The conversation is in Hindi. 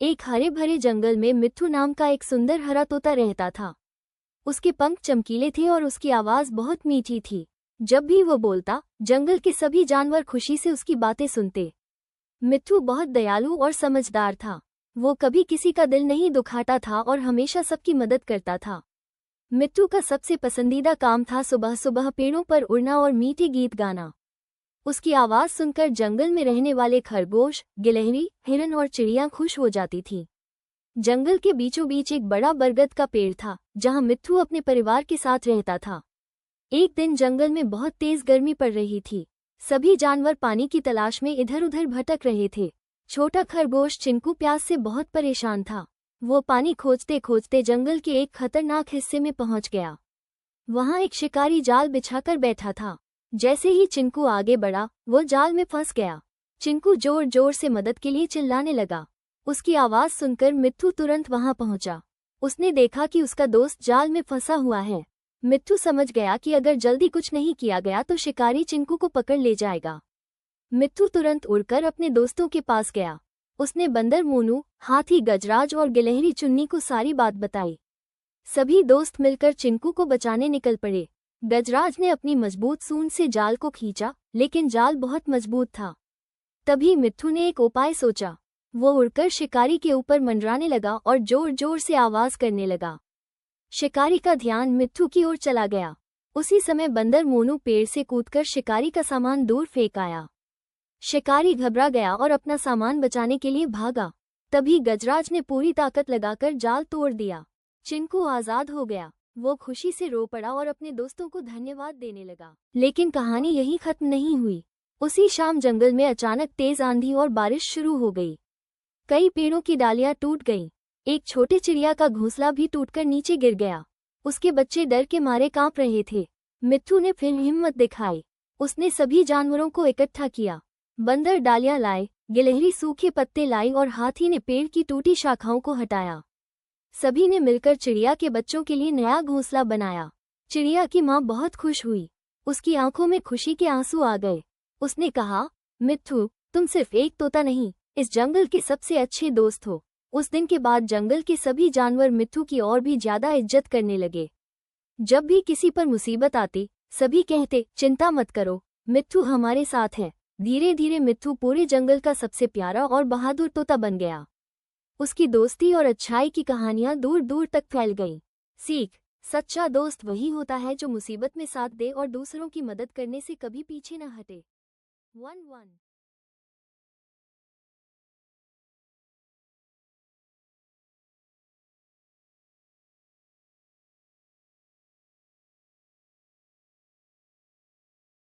एक हरे भरे जंगल में मिट्ठू नाम का एक सुंदर हरा तोता रहता था। उसके पंख चमकीले थे और उसकी आवाज बहुत मीठी थी। जब भी वो बोलता, जंगल के सभी जानवर खुशी से उसकी बातें सुनते। मिट्ठू बहुत दयालु और समझदार था। वो कभी किसी का दिल नहीं दुखाता था और हमेशा सबकी मदद करता था। मिट्ठू का सबसे पसंदीदा काम था सुबह सुबह पेड़ों पर उड़ना और मीठे गीत गाना। उसकी आवाज सुनकर जंगल में रहने वाले खरगोश, गिलहरी, हिरन और चिड़ियां खुश हो जाती थीं। जंगल के बीचों बीच एक बड़ा बरगद का पेड़ था, जहां मिट्ठू अपने परिवार के साथ रहता था। एक दिन जंगल में बहुत तेज गर्मी पड़ रही थी। सभी जानवर पानी की तलाश में इधर उधर भटक रहे थे। छोटा खरगोश चिंकू प्यास से बहुत परेशान था। वो पानी खोजते खोजते जंगल के एक खतरनाक हिस्से में पहुंच गया। वहां एक शिकारी जाल बिछाकर बैठा था। जैसे ही चिंकू आगे बढ़ा, वो जाल में फंस गया। चिंकू जोर जोर से मदद के लिए चिल्लाने लगा। उसकी आवाज सुनकर मिट्ठू तुरंत वहां पहुंचा। उसने देखा कि उसका दोस्त जाल में फंसा हुआ है। मिट्ठू समझ गया कि अगर जल्दी कुछ नहीं किया गया तो शिकारी चिंकू को पकड़ ले जाएगा। मिट्ठू तुरंत उड़कर अपने दोस्तों के पास गया। उसने बंदर मोनू, हाथी गजराज और गिलहरी चुन्नी को सारी बात बताई। सभी दोस्त मिलकर चिंकू को बचाने निकल पड़े। गजराज ने अपनी मजबूत सूंड से जाल को खींचा, लेकिन जाल बहुत मजबूत था। तभी मिट्ठू ने एक उपाय सोचा। वो उड़कर शिकारी के ऊपर मंडराने लगा और जोर जोर से आवाज करने लगा। शिकारी का ध्यान मिट्ठू की ओर चला गया। उसी समय बंदर मोनू पेड़ से कूदकर शिकारी का सामान दूर फेंक आया। शिकारी घबरा गया और अपना सामान बचाने के लिए भागा। तभी गजराज ने पूरी ताकत लगाकर जाल तोड़ दिया। चिंकू आजाद हो गया। वो खुशी से रो पड़ा और अपने दोस्तों को धन्यवाद देने लगा। लेकिन कहानी यहीं खत्म नहीं हुई। उसी शाम जंगल में अचानक तेज आंधी और बारिश शुरू हो गई। कई पेड़ों की डालियां टूट गईं। एक छोटे चिड़िया का घोंसला भी टूटकर नीचे गिर गया। उसके बच्चे डर के मारे कांप रहे थे। मिट्ठू ने फिर हिम्मत दिखाई। उसने सभी जानवरों को इकट्ठा किया। बंदर डालियां लाए, गिलहरी सूखे पत्ते लाई और हाथी ने पेड़ की टूटी शाखाओं को हटाया। सभी ने मिलकर चिड़िया के बच्चों के लिए नया घोंसला बनाया। चिड़िया की माँ बहुत खुश हुई। उसकी आंखों में खुशी के आंसू आ गए। उसने कहा, मिट्ठू, तुम सिर्फ एक तोता नहीं, इस जंगल के सबसे अच्छे दोस्त हो। उस दिन के बाद जंगल के सभी जानवर मिट्ठू की और भी ज्यादा इज्जत करने लगे। जब भी किसी पर मुसीबत आती, सभी कहते, चिंता मत करो, मिट्ठू हमारे साथ है। धीरे धीरे मिट्ठू पूरे जंगल का सबसे प्यारा और बहादुर तोता बन गया। उसकी दोस्ती और अच्छाई की कहानियां दूर दूर तक फैल गईं। सीख: सच्चा दोस्त वही होता है जो मुसीबत में साथ दे और दूसरों की मदद करने से कभी पीछे न हटे। 1-1